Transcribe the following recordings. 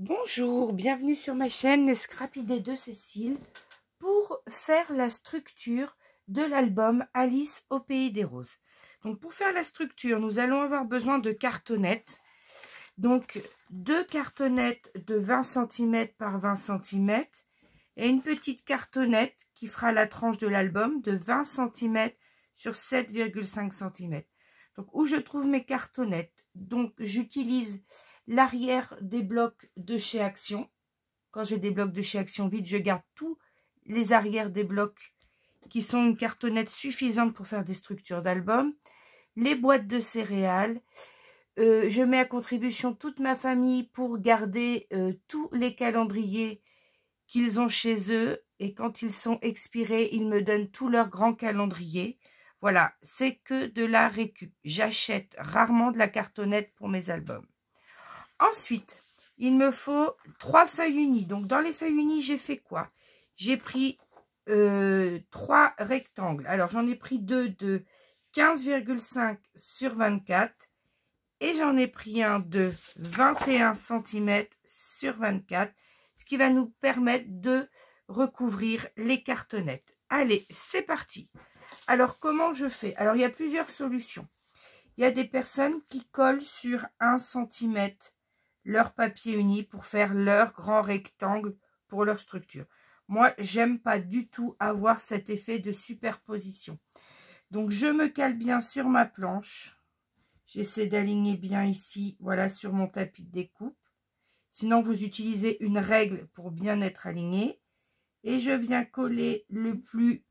Bonjour, bienvenue sur ma chaîne Les Scrap Idées de Cécile pour faire la structure de l'album Alice au pays des roses. Donc pour faire la structure, nous allons avoir besoin de cartonnettes. Donc 2 cartonnettes de 20 cm par 20 cm et une petite cartonnette qui fera la tranche de l'album de 20 cm sur 7,5 cm. Donc où je trouve mes cartonnettes? Donc j'utilise l'arrière des blocs de chez Action. Quand j'ai des blocs de chez Action vides, je garde tous les arrières des blocs qui sont une cartonnette suffisante pour faire des structures d'album. Les boîtes de céréales. Je mets à contribution toute ma famille pour garder tous les calendriers qu'ils ont chez eux. Et quand ils sont expirés, ils me donnent tous leurs grands calendriers. Voilà, c'est que de la récup. J'achète rarement de la cartonnette pour mes albums. Ensuite, il me faut 3 feuilles unies. Donc, dans les feuilles unies, j'ai fait quoi? J'ai pris 3 rectangles. Alors, j'en ai pris 2 de 15,5 sur 24. Et j'en ai pris un de 21 cm sur 24. Ce qui va nous permettre de recouvrir les cartonnettes. Allez, c'est parti. Alors, comment je fais? Alors, il y a plusieurs solutions. Il y a des personnes qui collent sur 1 cm leur papier uni pour faire leur grand rectangle pour leur structure. Moi, j'aime pas du tout avoir cet effet de superposition. Donc, je me cale bien sur ma planche. J'essaie d'aligner bien ici, voilà, sur mon tapis de découpe. Sinon, vous utilisez une règle pour bien être aligné. Et je viens coller le plus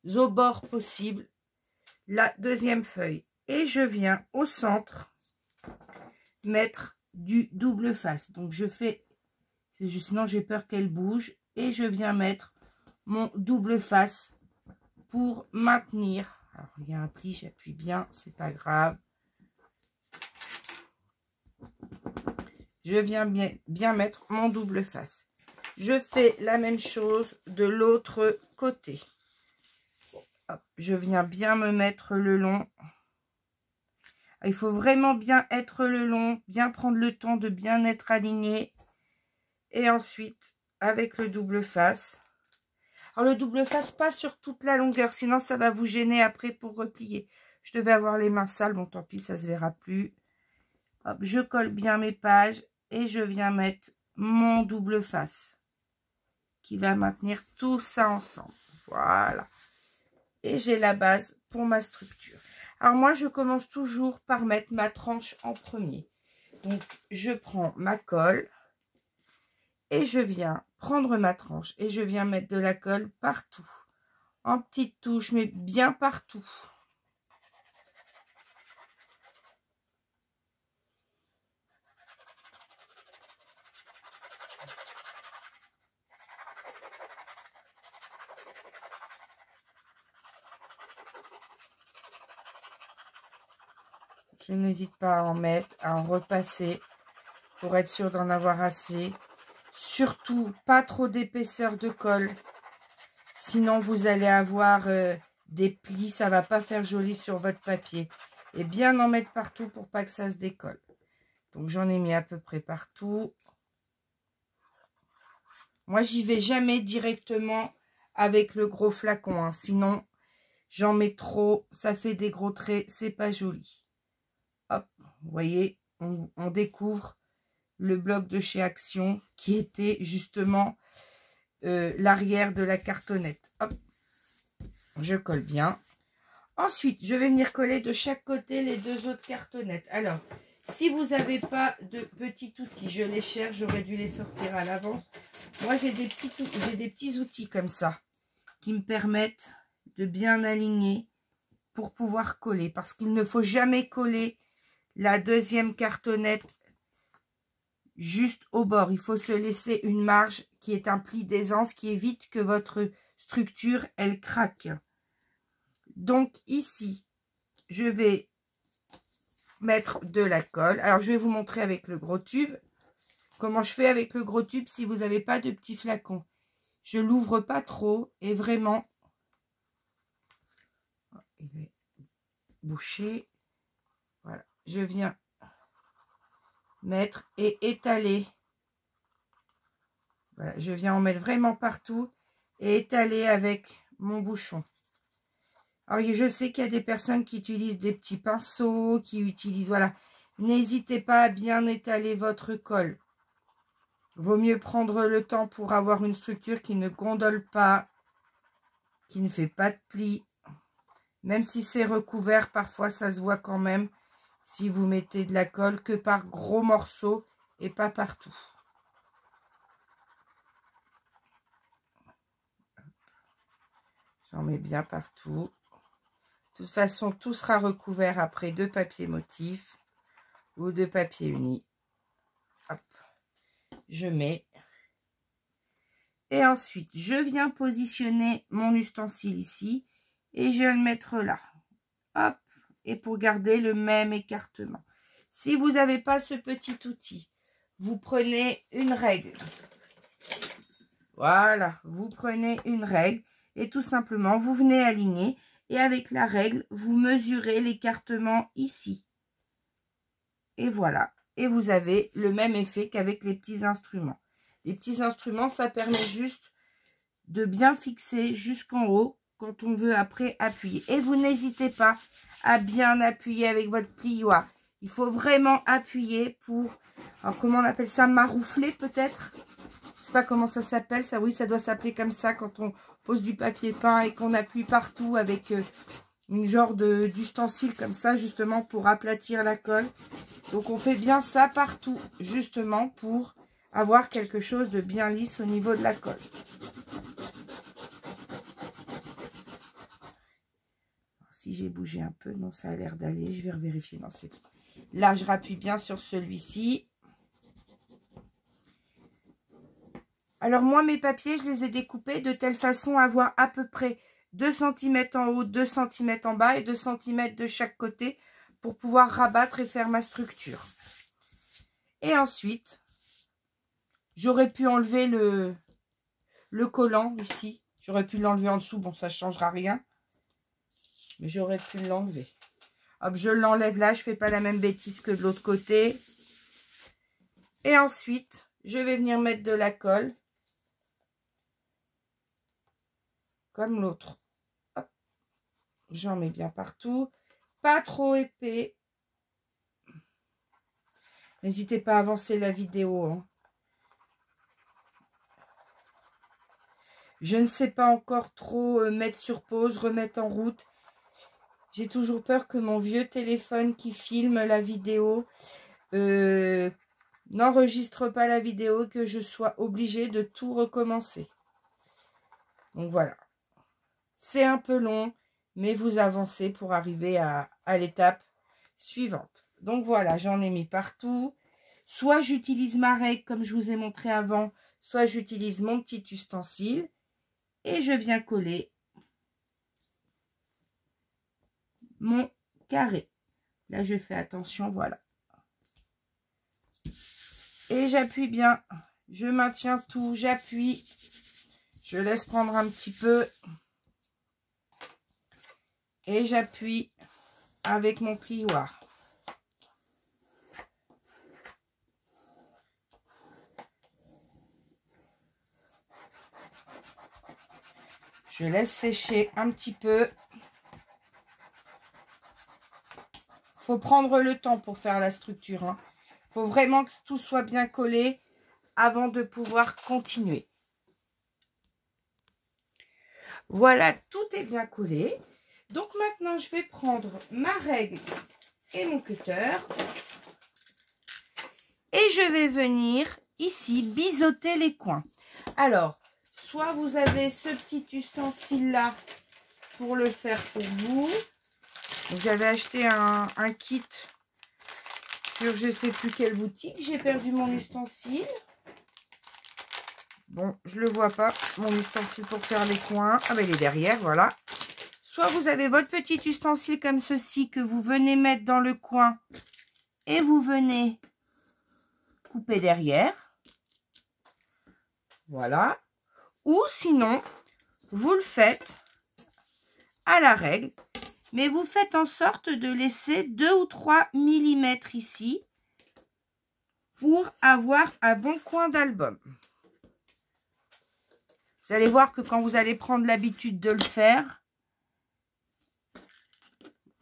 au bord possible la deuxième feuille. Et je viens au centre mettre du double face. Donc je fais, sinon j'ai peur qu'elle bouge, et je viens mettre mon double face pour maintenir. Alors il y a un pli, j'appuie bien, c'est pas grave. Je viens bien mettre mon double face. Je fais la même chose de l'autre côté. Hop, je viens bien me mettre le long. Il faut vraiment bien être le long, bien prendre le temps de bien être aligné. Et ensuite, avec le double face. Alors, le double face, pas sur toute la longueur, sinon ça va vous gêner après pour replier. Je devais avoir les mains sales, bon tant pis, ça se verra plus. Hop, je colle bien mes pages et je viens mettre mon double face qui va maintenir tout ça ensemble. Voilà. Et j'ai la base pour ma structure. Alors moi, je commence toujours par mettre ma tranche en premier. Donc, je prends ma colle et je viens prendre ma tranche et je viens mettre de la colle partout. En petites touches, mais bien partout. Je n'hésite pas à en mettre, à en repasser pour être sûr d'en avoir assez. Surtout, pas trop d'épaisseur de colle. Sinon, vous allez avoir des plis. Ça va pas faire joli sur votre papier. Et bien en mettre partout pour pas que ça se décolle. Donc, j'en ai mis à peu près partout. Moi, j'y vais jamais directement avec le gros flacon. Hein. Sinon, j'en mets trop. Ça fait des gros traits. C'est pas joli. Hop, vous voyez, on découvre le bloc de chez Action qui était justement l'arrière de la cartonnette. Hop, je colle bien. Ensuite, je vais venir coller de chaque côté les 2 autres cartonnettes. Alors, si vous n'avez pas de petits outils, je les cherche, j'aurais dû les sortir à l'avance. Moi, j'ai des petits outils comme ça qui me permettent de bien aligner pour pouvoir coller. Parce qu'il ne faut jamais coller la deuxième cartonnette juste au bord. Il faut se laisser une marge qui est un pli d'aisance qui évite que votre structure, elle craque. Donc ici, je vais mettre de la colle. Alors, je vais vous montrer avec le gros tube. Comment je fais avec le gros tube si vous n'avez pas de petit flacon. Je l'ouvre pas trop et vraiment, il est bouché. Voilà, je viens mettre et étaler Voilà, je viens en mettre vraiment partout et étaler avec mon bouchon. Alors, je sais qu'il y a des personnes qui utilisent des petits pinceaux, qui utilisent, voilà. N'hésitez pas à bien étaler votre colle. Vaut mieux prendre le temps pour avoir une structure qui ne gondole pas, qui ne fait pas de plis. Même si c'est recouvert, parfois ça se voit quand même si vous mettez de la colle que par gros morceaux et pas partout. J'en mets bien partout. De toute façon, tout sera recouvert après de papier motif ou de papier uni. Hop, je mets. Et ensuite, je viens positionner mon ustensile ici et je vais le mettre là. Hop, et pour garder le même écartement. Si vous n'avez pas ce petit outil, vous prenez une règle. Voilà, vous prenez une règle et tout simplement, vous venez aligner. Et avec la règle, vous mesurez l'écartement ici. Et voilà. Et vous avez le même effet qu'avec les petits instruments. Les petits instruments, ça permet juste de bien fixer jusqu'en haut quand on veut après appuyer. Et vous n'hésitez pas à bien appuyer avec votre plioir. Il faut vraiment appuyer pour, alors comment on appelle ça, maroufler peut-être? Je sais pas comment ça s'appelle, ça oui, ça doit s'appeler comme ça quand on pose du papier peint et qu'on appuie partout avec une genre d'ustensile comme ça, justement pour aplatir la colle. Donc on fait bien ça partout, justement pour avoir quelque chose de bien lisse au niveau de la colle. Alors, si j'ai bougé un peu, non, ça a l'air d'aller, je vais revérifier. Non, c'est bon. Là, je rappuie bien sur celui-ci. Alors moi, mes papiers, je les ai découpés de telle façon à avoir à peu près 2 cm en haut, 2 cm en bas et 2 cm de chaque côté pour pouvoir rabattre et faire ma structure. Et ensuite, j'aurais pu enlever le collant ici. J'aurais pu l'enlever en dessous. Bon, ça ne changera rien. Mais j'aurais pu l'enlever. Hop, je l'enlève là. Je ne fais pas la même bêtise que de l'autre côté. Et ensuite, je vais venir mettre de la colle. Comme l'autre. J'en mets bien partout. Pas trop épais. N'hésitez pas à avancer la vidéo. Hein. Je ne sais pas encore trop mettre sur pause, remettre en route. J'ai toujours peur que mon vieux téléphone qui filme la vidéo n'enregistre pas la vidéo, que je sois obligée de tout recommencer. Donc voilà. C'est un peu long, mais vous avancez pour arriver à l'étape suivante. Donc voilà, j'en ai mis partout. Soit j'utilise ma règle comme je vous ai montré avant, soit j'utilise mon petit ustensile. Et je viens coller mon carré. Là, je fais attention, voilà. Et j'appuie bien. Je maintiens tout, j'appuie. Je laisse prendre un petit peu. Et j'appuie avec mon plioir. Je laisse sécher un petit peu. Faut prendre le temps pour faire la structure. Hein. Faut vraiment que tout soit bien collé avant de pouvoir continuer. Voilà, tout est bien collé. Donc maintenant, je vais prendre ma règle et mon cutter. Et je vais venir ici biseauter les coins. Alors, soit vous avez ce petit ustensile-là pour le faire pour vous. J'avais acheté un kit sur je ne sais plus quelle boutique. J'ai perdu mon ustensile. Bon, je ne le vois pas, mon ustensile pour faire les coins. Ah ben il est derrière, voilà. Soit vous avez votre petit ustensile comme ceci que vous venez mettre dans le coin et vous venez couper derrière. Voilà. Ou sinon, vous le faites à la règle. Mais vous faites en sorte de laisser 2 ou 3 mm ici pour avoir un bon coin d'album. Vous allez voir que quand vous allez prendre l'habitude de le faire,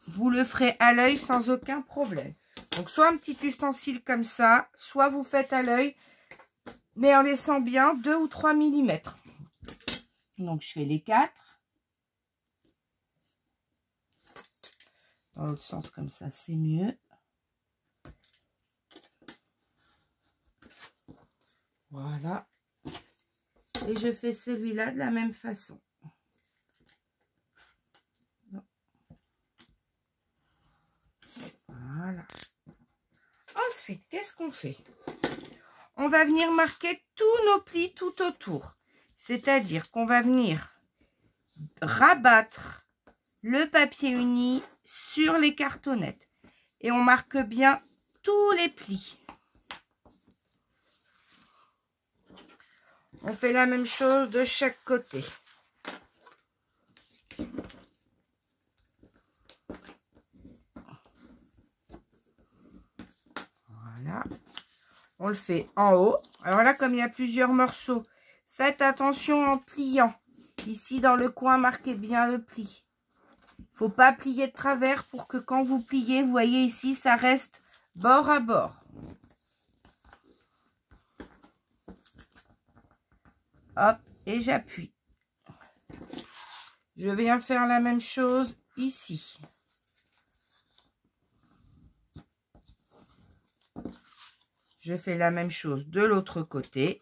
vous le ferez à l'œil sans aucun problème. Donc, soit un petit ustensile comme ça, soit vous faites à l'œil, mais en laissant bien 2 ou 3 mm. Donc, je fais les 4. Dans l'autre sens, comme ça, c'est mieux. Voilà. Et je fais celui-là de la même façon. Voilà. Ensuite, qu'est-ce qu'on fait? On va venir marquer tous nos plis tout autour. C'est-à-dire qu'on va venir rabattre le papier uni sur les cartonnettes. Et on marque bien tous les plis. On fait la même chose de chaque côté. Voilà. On le fait en haut. Alors là, comme il y a plusieurs morceaux, faites attention en pliant. Ici, dans le coin, marquez bien le pli. Il ne faut pas plier de travers pour que quand vous pliez, vous voyez ici, ça reste bord à bord. Hop, et j'appuie. Je viens faire la même chose ici. Je fais la même chose de l'autre côté.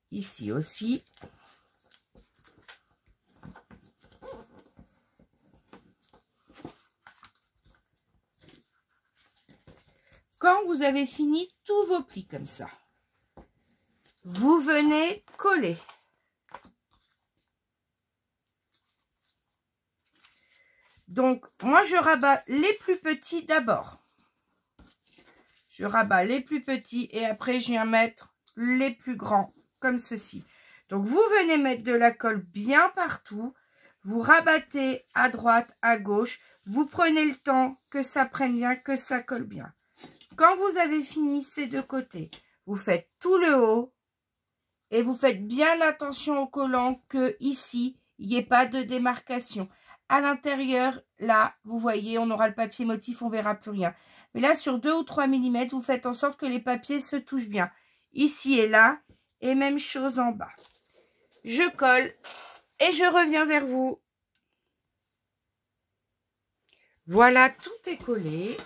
Ici aussi. Quand vous avez fini tous vos plis comme ça, vous venez coller. Donc, moi, je rabats les plus petits d'abord. Je rabats les plus petits et après, je viens mettre les plus grands, comme ceci. Donc, vous venez mettre de la colle bien partout. Vous rabattez à droite, à gauche. Vous prenez le temps que ça prenne bien, que ça colle bien. Quand vous avez fini ces deux côtés, vous faites tout le haut et vous faites bien attention au collant que ici, il n'y ait pas de démarcation. À l'intérieur, là, vous voyez, on aura le papier motif, on ne verra plus rien. Mais là, sur 2 ou 3 mm, vous faites en sorte que les papiers se touchent bien. Ici et là, et même chose en bas. Je colle et je reviens vers vous. Voilà, tout est collé.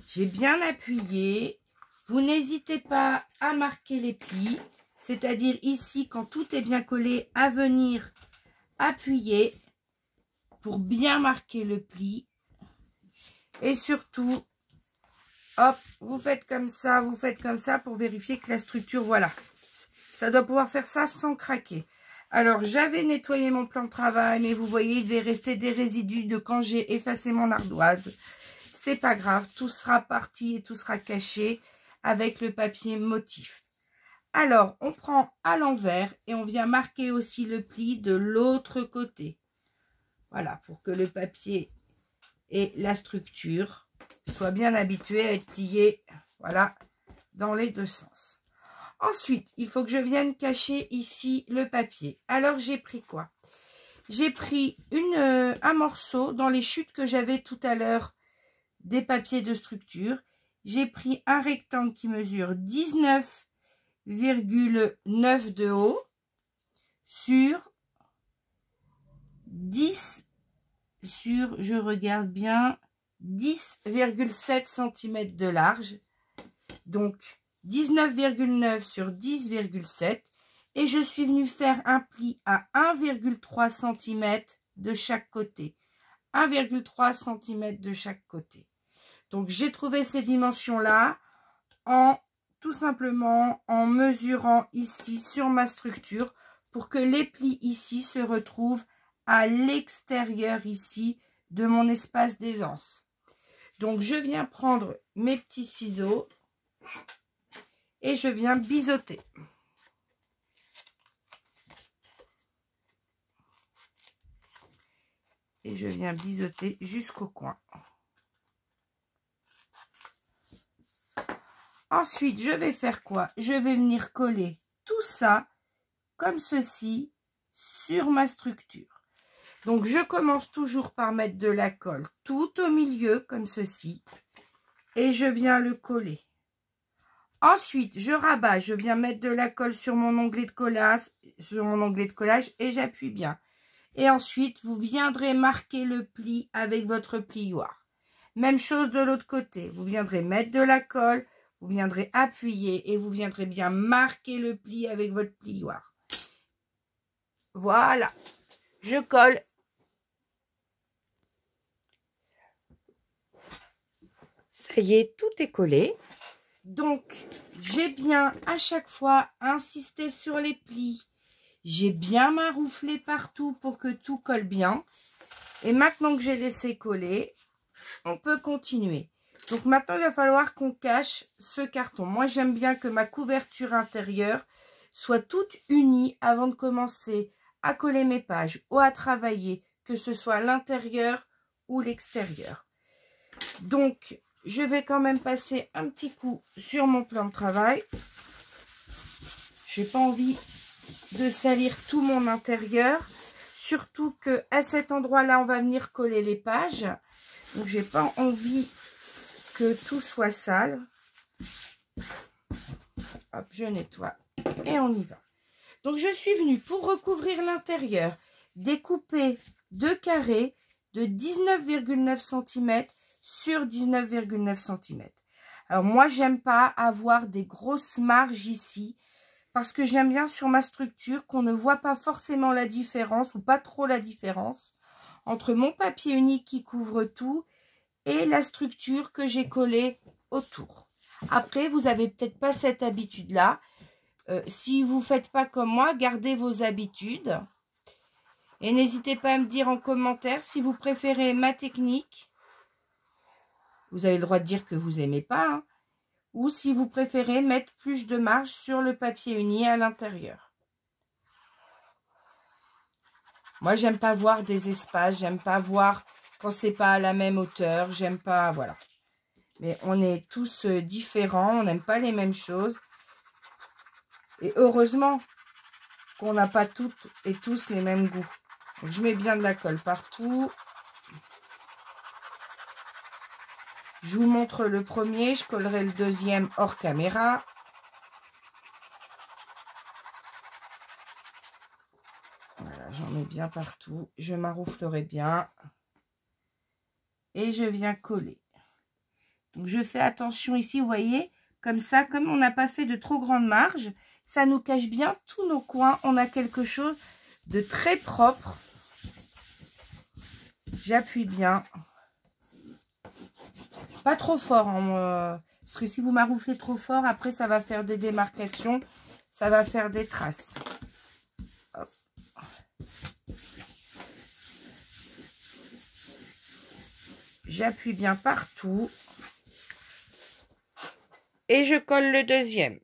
J'ai bien appuyé. Vous n'hésitez pas à marquer les plis. C'est-à-dire ici, quand tout est bien collé, à venir appuyer pour bien marquer le pli. Et surtout, hop, vous faites comme ça pour vérifier que la structure, voilà. Ça doit pouvoir faire ça sans craquer. Alors, j'avais nettoyé mon plan de travail, mais vous voyez, il devait rester des résidus de quand j'ai effacé mon ardoise. C'est pas grave, tout sera parti et tout sera caché avec le papier motif. Alors, on prend à l'envers et on vient marquer aussi le pli de l'autre côté. Voilà, pour que le papier et la structure soient bien habitués à être pliés, voilà, dans les deux sens. Ensuite, il faut que je vienne cacher ici le papier. Alors, j'ai pris quoi? J'ai pris un morceau dans les chutes que j'avais tout à l'heure des papiers de structure. J'ai pris un rectangle qui mesure 19,9 de haut sur 10 sur, je regarde bien, 10,7 cm de large. Donc 19,9 sur 10,7 et je suis venue faire un pli à 1,3 cm de chaque côté. 1,3 cm de chaque côté. Donc, j'ai trouvé ces dimensions-là tout simplement en mesurant ici sur ma structure pour que les plis ici se retrouvent à l'extérieur ici de mon espace d'aisance. Donc, je viens prendre mes petits ciseaux et je viens biseauter. Et je viens biseauter jusqu'au coin. Ensuite, je vais faire quoi? Je vais venir coller tout ça comme ceci sur ma structure. Donc, je commence toujours par mettre de la colle tout au milieu comme ceci et je viens le coller. Ensuite, je rabats, je viens mettre de la colle sur mon onglet de collage, et j'appuie bien. Et ensuite, vous viendrez marquer le pli avec votre plioir. Même chose de l'autre côté. Vous viendrez mettre de la colle, vous viendrez appuyer et vous viendrez bien marquer le pli avec votre plioir. Voilà. Je colle. Ça y est, tout est collé. Donc, j'ai bien à chaque fois insisté sur les plis. J'ai bien marouflé partout pour que tout colle bien. Et maintenant que j'ai laissé coller, on peut continuer. Donc maintenant, il va falloir qu'on cache ce carton. Moi, j'aime bien que ma couverture intérieure soit toute unie avant de commencer à coller mes pages ou à travailler, que ce soit l'intérieur ou l'extérieur. Donc, je vais quand même passer un petit coup sur mon plan de travail. Je n'ai pas envie de salir tout mon intérieur. Surtout que à cet endroit-là, on va venir coller les pages. Donc, j'ai pas envie que tout soit sale. Hop, je nettoie et on y va. Donc, je suis venue pour recouvrir l'intérieur, découper 2 carrés de 19,9 cm sur 19,9 cm. Alors, moi, j'aime pas avoir des grosses marges ici parce que j'aime bien sur ma structure qu'on ne voit pas forcément la différence ou pas trop la différence entre mon papier unique qui couvre tout et la structure que j'ai collée autour. Après, vous n'avez peut-être pas cette habitude-là. Si vous ne faites pas comme moi, gardez vos habitudes. Et n'hésitez pas à me dire en commentaire si vous préférez ma technique. Vous avez le droit de dire que vous n'aimez pas. Hein, ou si vous préférez mettre plus de marge sur le papier uni à l'intérieur. Moi, j'aime pas voir des espaces. J'aime pas voir quand c'est pas à la même hauteur. J'aime pas, voilà. Mais on est tous différents. On n'aime pas les mêmes choses. Et heureusement qu'on n'a pas toutes et tous les mêmes goûts. Donc, je mets bien de la colle partout. Je vous montre le premier. Je collerai le deuxième hors caméra. Voilà, j'en mets bien partout. Je marouflerai bien. Et je viens coller. Donc, je fais attention ici, vous voyez, comme ça, comme on n'a pas fait de trop grande marge, ça nous cache bien tous nos coins. On a quelque chose de très propre. J'appuie bien. Pas trop fort, hein, parce que si vous marouflez trop fort, après, ça va faire des démarcations, ça va faire des traces. Hop. J'appuie bien partout. Et je colle le deuxième.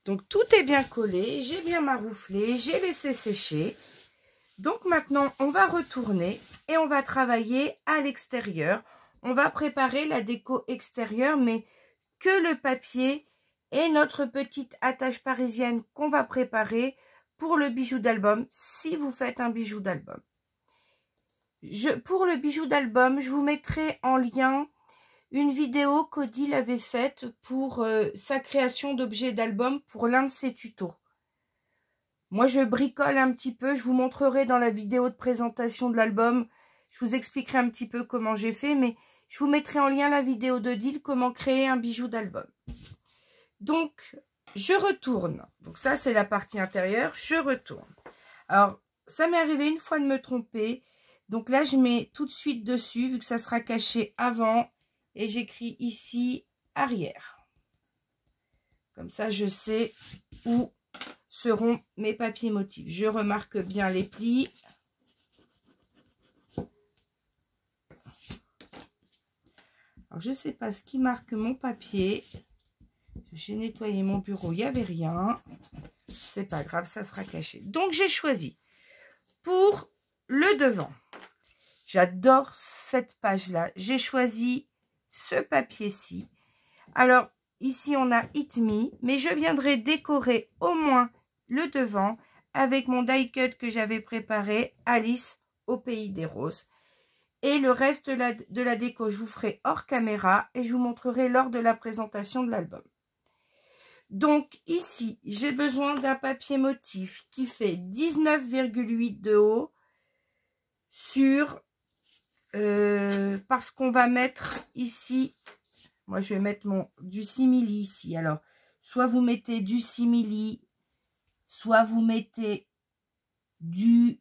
Donc, tout est bien collé. J'ai bien marouflé. J'ai laissé sécher. Donc, maintenant, on va retourner et on va travailler à l'extérieur. On va préparer la déco extérieure, mais que le papier et notre petite attache parisienne qu'on va préparer pour le bijou d'album, si vous faites un bijou d'album. Pour le bijou d'album, je vous mettrai en lien une vidéo qu'Odile avait faite pour sa création d'objets d'album pour l'un de ses tutos. Moi, je bricole un petit peu. Je vous montrerai dans la vidéo de présentation de l'album. Je vous expliquerai un petit peu comment j'ai fait, mais je vous mettrai en lien la vidéo d'Odile, comment créer un bijou d'album. Donc, je retourne. Donc ça, c'est la partie intérieure. Je retourne. Alors, ça m'est arrivé une fois de me tromper. Donc là, je mets tout de suite dessus, vu que ça sera caché avant. Et j'écris ici arrière. Comme ça, je sais où seront mes papiers motifs. Je remarque bien les plis. Alors, je ne sais pas ce qui marque mon papier. J'ai nettoyé mon bureau, il n'y avait rien. C'est pas grave, ça sera caché. Donc, j'ai choisi pour le devant. J'adore cette page-là. J'ai choisi ce papier-ci. Alors, ici on a Hit Me, mais je viendrai décorer au moins le devant avec mon die cut que j'avais préparé, Alice au pays des roses. Et le reste de la déco, je vous ferai hors caméra et je vous montrerai lors de la présentation de l'album. Donc ici, j'ai besoin d'un papier motif qui fait 19,8 de haut sur... parce qu'on va mettre ici... Moi, je vais mettre du simili ici. Alors, soit vous mettez du simili, soit vous mettez du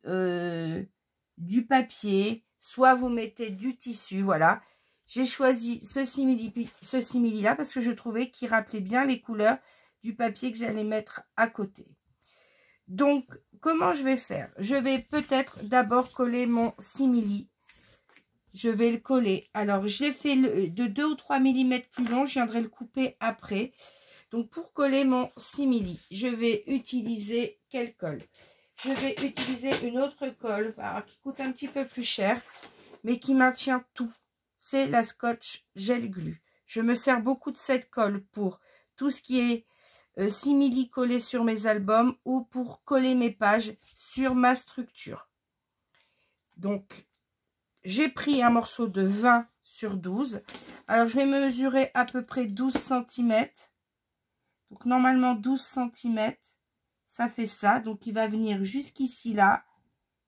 papier, soit vous mettez du tissu. Voilà. J'ai choisi ce simili là parce que je trouvais qu'il rappelait bien les couleurs du papier que j'allais mettre à côté. Donc, comment je vais faire? Je vais peut-être d'abord coller mon simili. Je vais le coller. Alors, je l'ai fait de 2 ou 3 mm plus long. Je viendrai le couper après. Donc, pour coller mon simili, je vais utiliser quelle colle? Je vais utiliser une autre colle qui coûte un petit peu plus cher, mais qui maintient tout. C'est la Scotch Gel Glue. Je me sers beaucoup de cette colle pour tout ce qui est simili collé sur mes albums ou pour coller mes pages sur ma structure. Donc, j'ai pris un morceau de 20 sur 12. Alors, je vais me mesurer à peu près 12 cm. Donc, normalement, 12 cm, ça fait ça. Donc, il va venir jusqu'ici, là.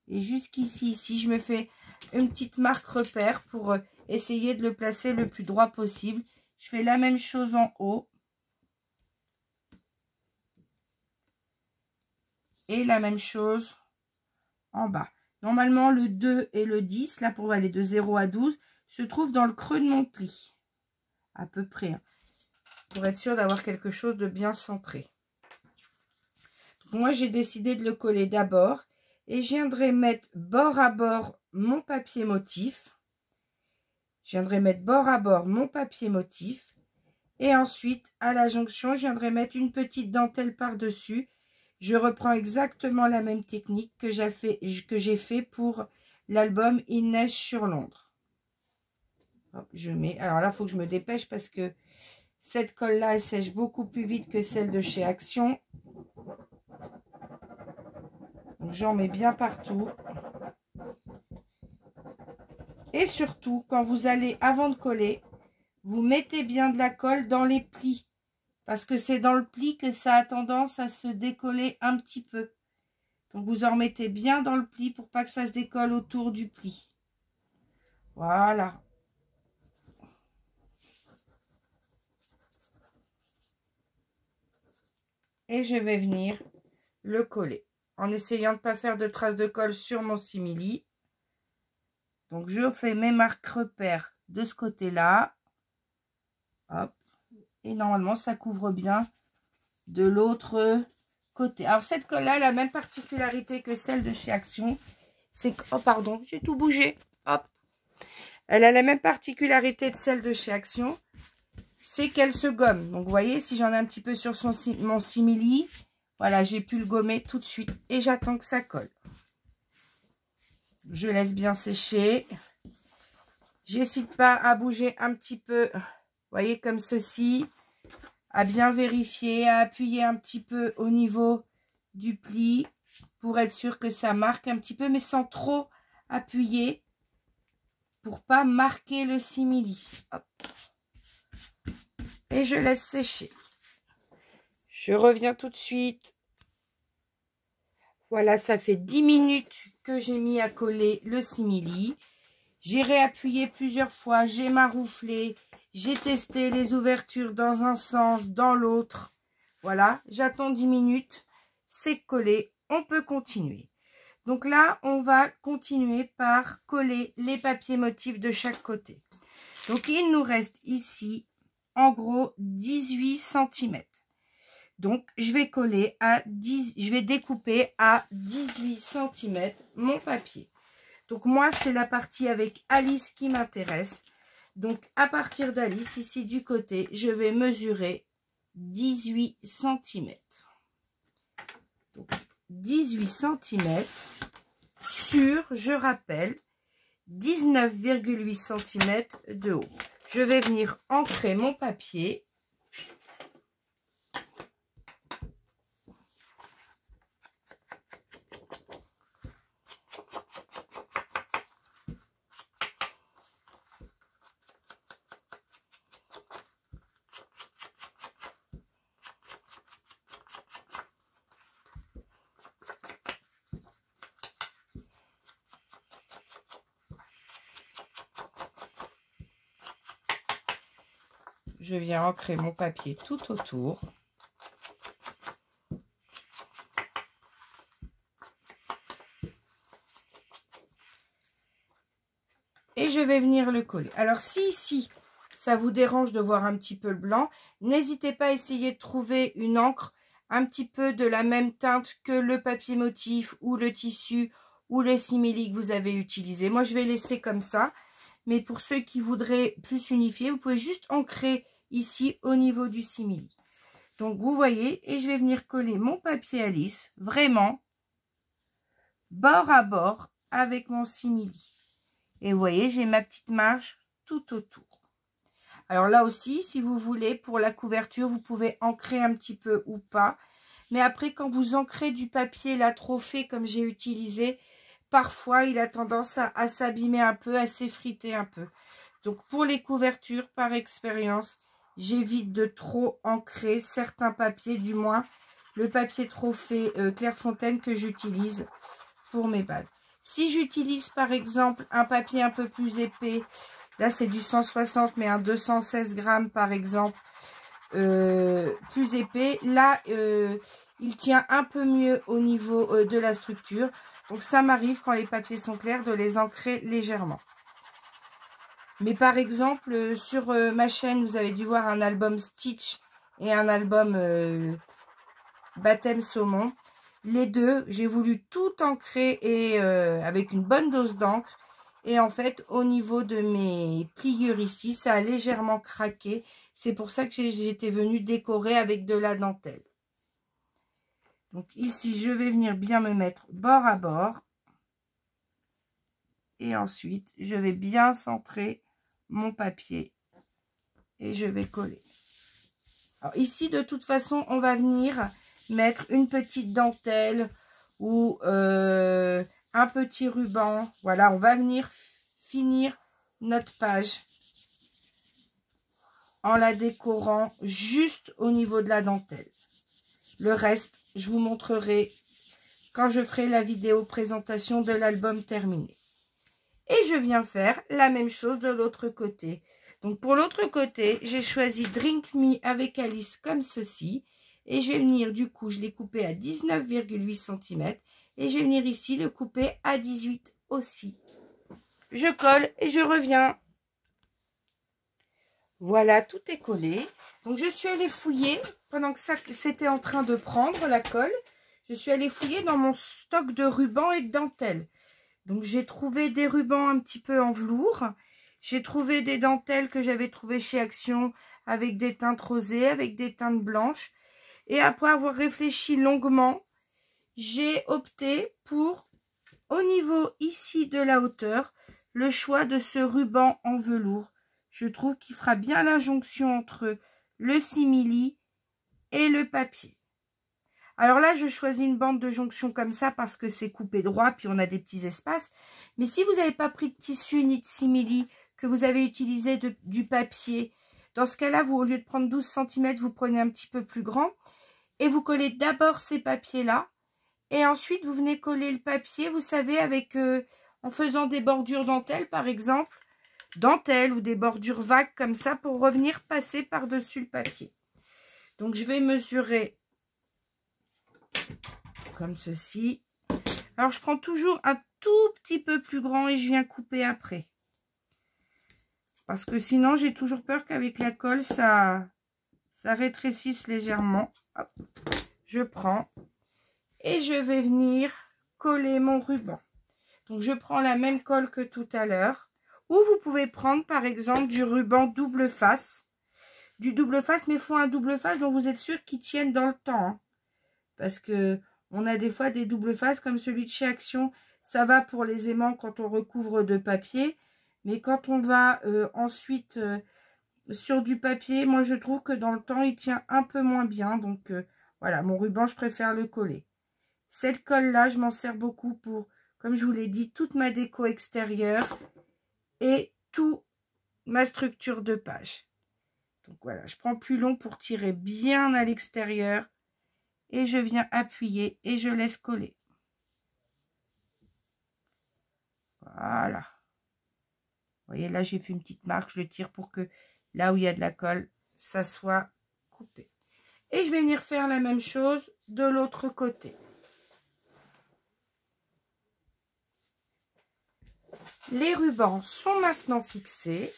Et jusqu'ici, ici. Je me fais une petite marque repère pour essayer de le placer le plus droit possible. Je fais la même chose en haut. Et la même chose en bas. Normalement, le 2 et le 10, là pour aller de 0 à 12, se trouvent dans le creux de mon pli. À peu près. Hein, pour être sûr d'avoir quelque chose de bien centré. Donc, moi, j'ai décidé de le coller d'abord. Et je viendrai mettre bord à bord mon papier motif. Je viendrai mettre bord à bord mon papier motif. Et ensuite, à la jonction, je viendrai mettre une petite dentelle par-dessus. Je reprends exactement la même technique que j'ai fait pour l'album Il neige sur Londres. Hop, je mets. Alors là, il faut que je me dépêche parce que cette colle-là, elle sèche beaucoup plus vite que celle de chez Action. Donc j'en mets bien partout. Et surtout, quand vous allez, avant de coller, vous mettez bien de la colle dans les plis. Parce que c'est dans le pli que ça a tendance à se décoller un petit peu. Donc, vous en remettez bien dans le pli pour pas que ça se décolle autour du pli. Voilà. Et je vais venir le coller. En essayant de ne pas faire de traces de colle sur mon simili. Donc, je fais mes marques repères de ce côté-là. Hop. Et normalement, ça couvre bien de l'autre côté. Alors, cette colle-là a la même particularité que celle de chez Action. C'est que... Oh, pardon, j'ai tout bougé. Hop. Elle a la même particularité de celle de chez Action. C'est qu'elle se gomme. Donc, vous voyez, si j'en ai un petit peu sur mon simili, voilà, j'ai pu le gommer tout de suite. Et j'attends que ça colle. Je laisse bien sécher. J'hésite pas à bouger un petit peu. Vous voyez, comme ceci. À bien vérifier, à appuyer un petit peu au niveau du pli pour être sûr que ça marque un petit peu, mais sans trop appuyer pour pas marquer le simili. Hop. Et je laisse sécher. Je reviens tout de suite. Voilà, ça fait 10 minutes que j'ai mis à coller le simili. J'ai réappuyé plusieurs fois, j'ai marouflé. J'ai testé les ouvertures dans un sens, dans l'autre. Voilà, j'attends 10 minutes. C'est collé, on peut continuer. Donc là, on va continuer par coller les papiers motifs de chaque côté. Donc, il nous reste ici, en gros, 18 cm. Donc, je vais coller à 10, je vais découper à 18 cm mon papier. Donc, moi, c'est la partie avec Alice qui m'intéresse. Donc, à partir d'Alice, ici du côté, je vais mesurer 18 cm. Donc, 18 cm sur, je rappelle, 19,8 cm de haut. Je vais venir ancrer mon papier. je viens ancrer mon papier tout autour. Et je vais venir le coller. Alors si ici, ça vous dérange de voir un petit peu le blanc, n'hésitez pas à essayer de trouver une encre un petit peu de la même teinte que le papier motif ou le tissu ou le simili que vous avez utilisé. Moi, je vais laisser comme ça. Mais pour ceux qui voudraient plus unifier, vous pouvez juste ancrer ici au niveau du simili. Donc, vous voyez, et je vais venir coller mon papier Alice, vraiment, bord à bord avec mon simili. Et vous voyez, j'ai ma petite marge tout autour. Alors là aussi, si vous voulez, pour la couverture, vous pouvez ancrer un petit peu ou pas. Mais après, quand vous ancrez du papier là trop fait comme j'ai utilisé, parfois il a tendance à s'abîmer un peu, à s'effriter un peu. Donc pour les couvertures, par expérience, j'évite de trop ancrer certains papiers, du moins le papier trop fait Clairefontaine que j'utilise pour mes balles. Si j'utilise par exemple un papier un peu plus épais, là c'est du 160 mais un 216 grammes par exemple, plus épais, là il tient un peu mieux au niveau de la structure. Donc ça m'arrive quand les papiers sont clairs de les ancrer légèrement. Mais par exemple sur ma chaîne vous avez dû voir un album Stitch et un album Baptême Saumon. Les deux, j'ai voulu tout ancrer et avec une bonne dose d'encre. Et en fait, au niveau de mes pliures ici, ça a légèrement craqué. C'est pour ça que j'étais venue décorer avec de la dentelle. Donc ici, je vais venir bien me mettre bord à bord. Et ensuite, je vais bien centrer mon papier. Et je vais coller. Alors ici, de toute façon, on va venir mettre une petite dentelle ou un petit ruban. Voilà, on va venir finir notre page en la décorant juste au niveau de la dentelle. Le reste, je vous montrerai quand je ferai la vidéo présentation de l'album terminé. Et je viens faire la même chose de l'autre côté. Donc pour l'autre côté, j'ai choisi Drink Me avec Alice comme ceci. Et je vais venir, du coup, je l'ai coupé à 19,8 cm. Et je vais venir ici le couper à 18 aussi. Je colle et je reviens. Voilà, tout est collé. Donc je suis allée fouiller, pendant que ça c'était en train de prendre la colle, je suis allée fouiller dans mon stock de rubans et de dentelles. Donc j'ai trouvé des rubans un petit peu en velours. J'ai trouvé des dentelles que j'avais trouvées chez Action avec des teintes rosées, avec des teintes blanches. Et après avoir réfléchi longuement, j'ai opté pour, au niveau ici de la hauteur, le choix de ce ruban en velours. Je trouve qu'il fera bien la jonction entre le simili et le papier. Alors là, je choisis une bande de jonction comme ça parce que c'est coupé droit, puis on a des petits espaces. Mais si vous n'avez pas pris de tissu ni de simili, que vous avez utilisé du papier, dans ce cas-là, vous, au lieu de prendre 12 cm, vous prenez un petit peu plus grand. Et vous collez d'abord ces papiers-là. Et ensuite, vous venez coller le papier, vous savez, avec en faisant des bordures dentelle, par exemple. Dentelle ou des bordures vagues comme ça pour revenir passer par-dessus le papier. Donc, je vais mesurer comme ceci. Alors, je prends toujours un tout petit peu plus grand et je viens couper après. Parce que sinon, j'ai toujours peur qu'avec la colle, ça rétrécisse légèrement. Hop. Je prends et je vais venir coller mon ruban. Donc, je prends la même colle que tout à l'heure. Ou vous pouvez prendre, par exemple, du ruban double face. Du double face, mais il faut un double face dont vous êtes sûr qu'il tienne dans le temps. Hein. Parce que on a des fois des doubles faces comme celui de chez Action. Ça va pour les aimants quand on recouvre de papier. Mais quand on va ensuite sur du papier, moi je trouve que dans le temps, il tient un peu moins bien. Donc voilà, mon ruban, je préfère le coller. Cette colle-là, je m'en sers beaucoup pour, comme je vous l'ai dit, toute ma déco extérieure et toute ma structure de page. Donc voilà, je prends plus long pour tirer bien à l'extérieur et je viens appuyer et je laisse coller. Voilà. Vous voyez, là, j'ai fait une petite marque. Je le tire pour que là où il y a de la colle, ça soit coupé. Et je vais venir faire la même chose de l'autre côté. Les rubans sont maintenant fixés.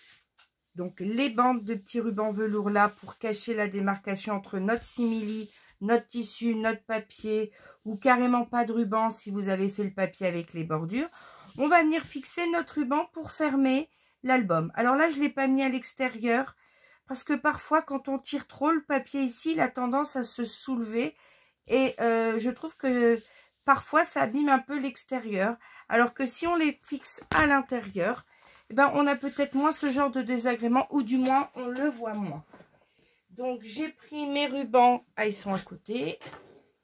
Donc les bandes de petits rubans velours là pour cacher la démarcation entre notre simili, notre tissu, notre papier ou carrément pas de ruban si vous avez fait le papier avec les bordures. On va venir fixer notre ruban pour fermer l'album. Alors là je ne l'ai pas mis à l'extérieur parce que parfois quand on tire trop le papier ici, il a tendance à se soulever et je trouve que parfois ça abîme un peu l'extérieur. Alors que si on les fixe à l'intérieur, eh ben, on a peut-être moins ce genre de désagrément, ou du moins, on le voit moins. Donc, j'ai pris mes rubans. Ah, ils sont à côté.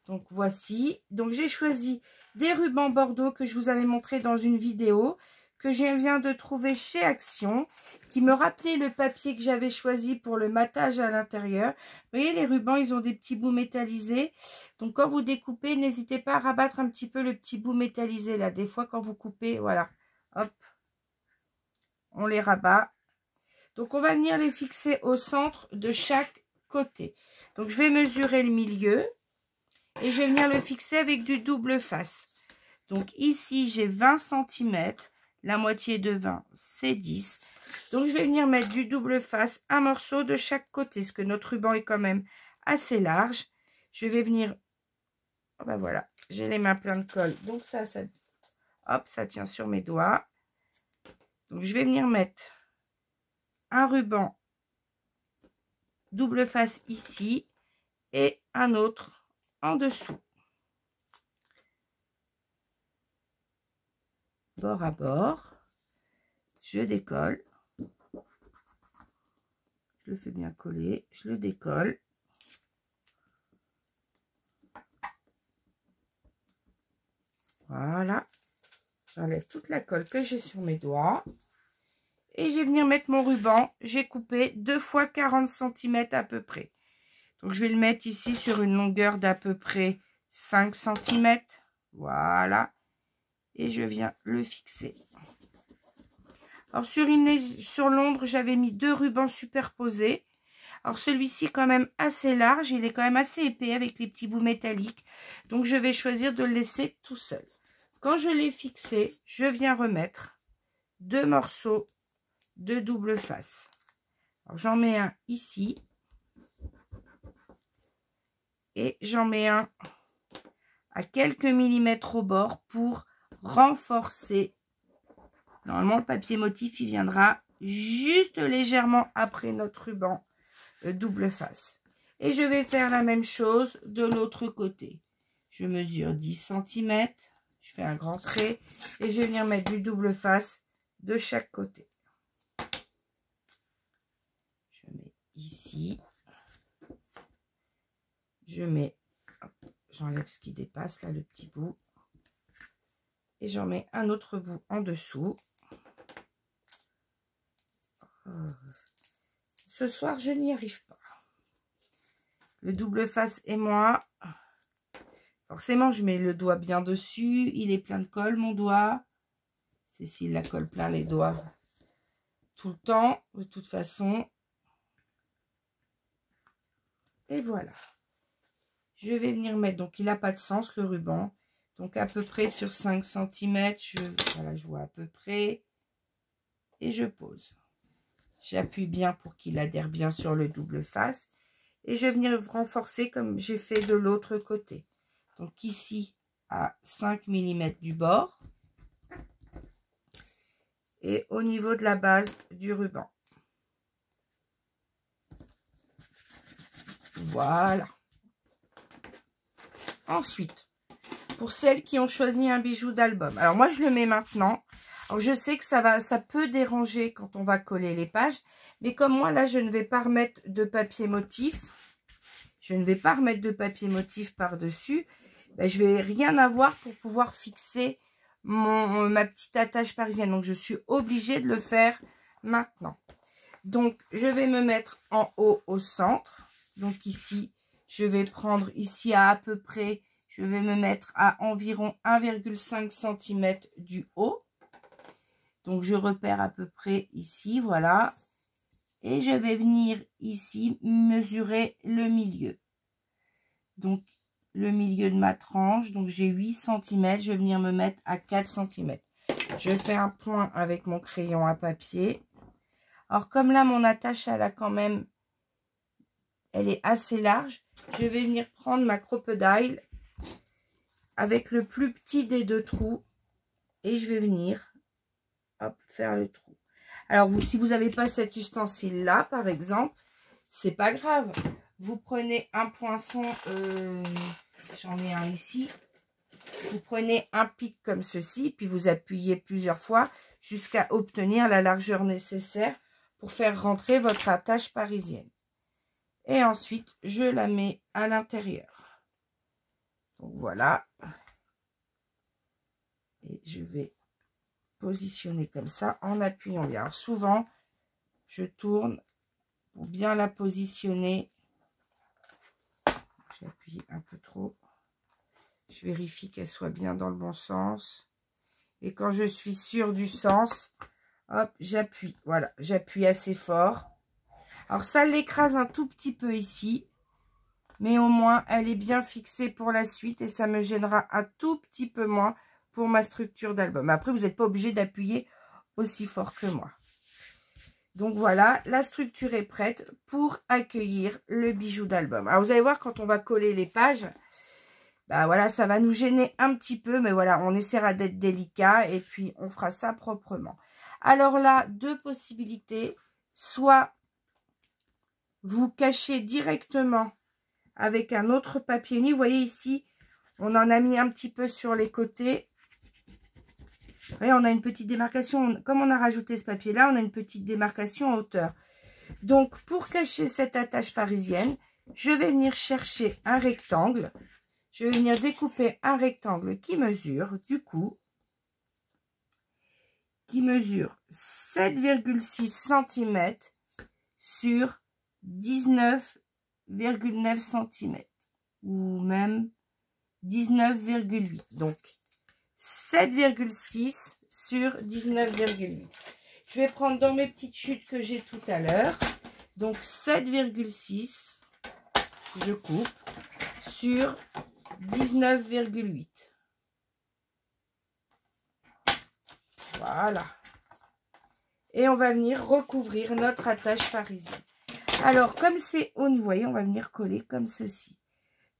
Donc, voici. Donc, j'ai choisi des rubans bordeaux que je vous avais montré dans une vidéo, que je viens de trouver chez Action, qui me rappelait le papier que j'avais choisi pour le matage à l'intérieur. Vous voyez, les rubans, ils ont des petits bouts métallisés. Donc, quand vous découpez, n'hésitez pas à rabattre un petit peu le petit bout métallisé, là. Des fois, quand vous coupez, voilà. Hop. On les rabat. Donc, on va venir les fixer au centre de chaque côté. Donc, je vais mesurer le milieu et je vais venir le fixer avec du double face. Donc, ici, j'ai 20 cm. La moitié de 20, c'est 10. Donc, je vais venir mettre du double face, un morceau de chaque côté, parce que notre ruban est quand même assez large. Je vais venir... Oh ben voilà, j'ai les mains pleines de colle. Donc, hop, ça tient sur mes doigts. Donc, je vais venir mettre un ruban double face ici et un autre en dessous. Bord à bord. Je décolle. Je le fais bien coller. Je le décolle. Voilà. J'enlève toute la colle que j'ai sur mes doigts. Et je vais venir mettre mon ruban. J'ai coupé 2 fois 40 cm à peu près. Donc, je vais le mettre ici sur une longueur d'à peu près 5 cm. Voilà. Et je viens le fixer. Alors, sur l'ombre, j'avais mis 2 rubans superposés. Alors, celui-ci, quand même assez large. Il est quand même assez épais avec les petits bouts métalliques. Donc, je vais choisir de le laisser tout seul. Quand je l'ai fixé, je viens remettre 2 morceaux de double face. Alors, j'en mets un ici. Et j'en mets un à quelques millimètres au bord pour renforcer. Normalement, le papier motif, il viendra juste légèrement après notre ruban double face. Et je vais faire la même chose de l'autre côté. Je mesure 10 cm. Je fais un grand trait. Et je vais venir mettre du double face de chaque côté. Je mets ici. Je mets... J'enlève ce qui dépasse, là, le petit bout. Et j'en mets un autre bout en dessous. Ce soir, je n'y arrive pas. Le double face et moi, forcément, je mets le doigt bien dessus. Il est plein de colle, mon doigt. Cécile la colle plein les doigts tout le temps, de toute façon. Et voilà. Je vais venir mettre, donc il n'a pas de sens, le ruban. Donc, à peu près sur 5 cm, voilà, je vois à peu près. Et je pose. J'appuie bien pour qu'il adhère bien sur le double face. Et je vais venir renforcer comme j'ai fait de l'autre côté. Donc ici, à 5 mm du bord. Et au niveau de la base du ruban. Voilà. Ensuite, pour celles qui ont choisi un bijou d'album. Alors moi, je le mets maintenant. Alors, je sais que ça peut déranger quand on va coller les pages. Mais comme moi, là, je ne vais pas remettre de papier motif. Je ne vais pas remettre de papier motif par-dessus. Ben, je vais rien avoir pour pouvoir fixer ma petite attache parisienne. Donc, je suis obligée de le faire maintenant. Donc, je vais me mettre en haut au centre. Donc, ici, je vais prendre ici à peu près, je vais me mettre à environ 1,5 cm du haut. Donc, je repère à peu près ici, voilà. Et je vais venir ici mesurer le milieu. Donc, le milieu de ma tranche. Donc, j'ai 8 cm. Je vais venir me mettre à 4 cm. Je fais un point avec mon crayon à papier. Alors, comme là, mon attache, elle a quand même... Elle est assez large. Je vais venir prendre ma crocodile avec le plus petit des deux trous. Et je vais venir, hop, faire le trou. Alors, si vous n'avez pas cet ustensile-là, par exemple, c'est pas grave. Vous prenez un poinçon, j'en ai un ici. Vous prenez un pic comme ceci, puis vous appuyez plusieurs fois jusqu'à obtenir la largeur nécessaire pour faire rentrer votre attache parisienne. Et ensuite, je la mets à l'intérieur. Donc voilà. Et je vais positionner comme ça en appuyant bien. Alors souvent, je tourne pour bien la positionner. J'appuie un peu trop. Je vérifie qu'elle soit bien dans le bon sens. Et quand je suis sûre du sens, hop, j'appuie. Voilà, j'appuie assez fort. Alors ça l'écrase un tout petit peu ici. Mais au moins, elle est bien fixée pour la suite. Et ça me gênera un tout petit peu moins pour ma structure d'album. Après, vous n'êtes pas obligé d'appuyer aussi fort que moi. Donc voilà, la structure est prête pour accueillir le bijou d'album. Alors vous allez voir, quand on va coller les pages, bah voilà, ça va nous gêner un petit peu, mais voilà, on essaiera d'être délicat et puis on fera ça proprement. Alors là, deux possibilités. Soit vous cachez directement avec un autre papier uni. Vous voyez ici, on en a mis un petit peu sur les côtés. Vous voyez, on a une petite démarcation. Comme on a rajouté ce papier-là, on a une petite démarcation en hauteur. Donc, pour cacher cette attache parisienne, je vais venir chercher un rectangle. Je vais venir découper un rectangle qui mesure, du coup, qui mesure 7,6 cm sur 19,9 cm. Ou même 19,8. Donc, 7,6 sur 19,8. Je vais prendre dans mes petites chutes que j'ai tout à l'heure. Donc 7,6, je coupe sur 19,8. Voilà. Et on va venir recouvrir notre attache parisienne. Alors, comme c'est au niveau, vous voyez, on va venir coller comme ceci.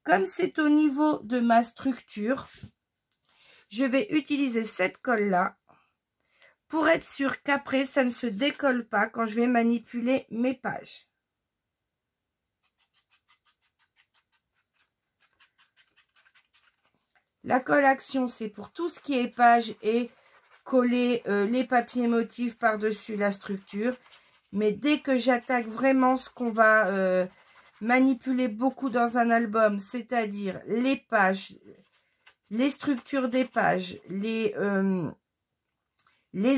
Comme c'est au niveau de ma structure, je vais utiliser cette colle-là pour être sûr qu'après, ça ne se décolle pas quand je vais manipuler mes pages. La colle action, c'est pour tout ce qui est page et coller les papiers motifs par-dessus la structure. Mais dès que j'attaque vraiment ce qu'on va manipuler beaucoup dans un album, c'est-à-dire les pages, les structures des pages, les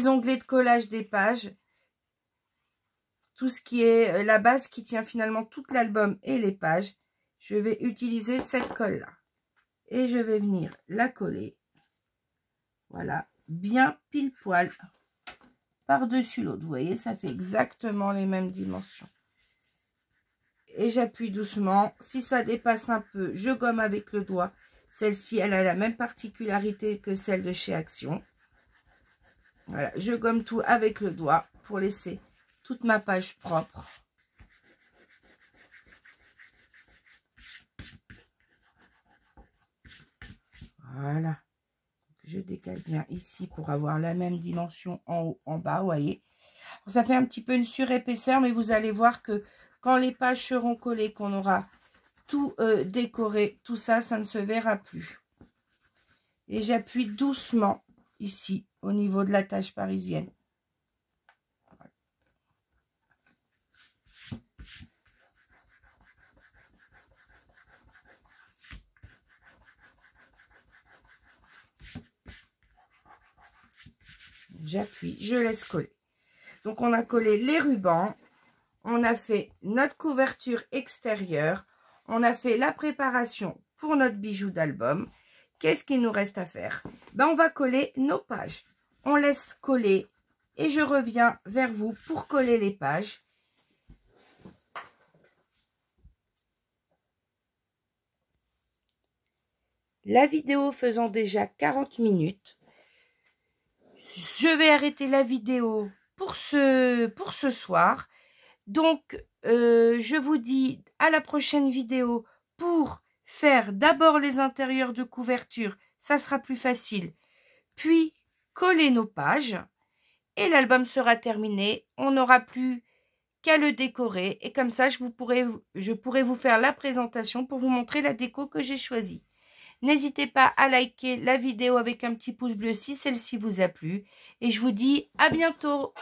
onglets de collage des pages, tout ce qui est la base qui tient finalement tout l'album et les pages, je vais utiliser cette colle-là. Et je vais venir la coller, voilà, bien pile poil par-dessus l'autre. Vous voyez, ça fait exactement les mêmes dimensions. Et j'appuie doucement. Si ça dépasse un peu, je gomme avec le doigt. Celle-ci, elle a la même particularité que celle de chez Action. Voilà, je gomme tout avec le doigt pour laisser toute ma page propre. Voilà. Je décale bien ici pour avoir la même dimension en haut, en bas, vous voyez. Ça fait un petit peu une surépaisseur, mais vous allez voir que quand les pages seront collées, qu'on aura tout décoré, tout ça, ça ne se verra plus. Et j'appuie doucement ici, au niveau de la tache parisienne. Voilà. J'appuie, je laisse coller. Donc, on a collé les rubans. On a fait notre couverture extérieure. On a fait la préparation pour notre bijou d'album. Qu'est-ce qu'il nous reste à faire? Ben, on va coller nos pages. On laisse coller et je reviens vers vous pour coller les pages. la vidéo faisant déjà 40 minutes. Je vais arrêter la vidéo pour ce soir. Donc, je vous dis à la prochaine vidéo pour faire d'abord les intérieurs de couverture. Ça sera plus facile. Puis, coller nos pages. Et l'album sera terminé. On n'aura plus qu'à le décorer. Et comme ça, je pourrai vous faire la présentation pour vous montrer la déco que j'ai choisie. N'hésitez pas à liker la vidéo avec un petit pouce bleu si celle-ci vous a plu. Et je vous dis à bientôt.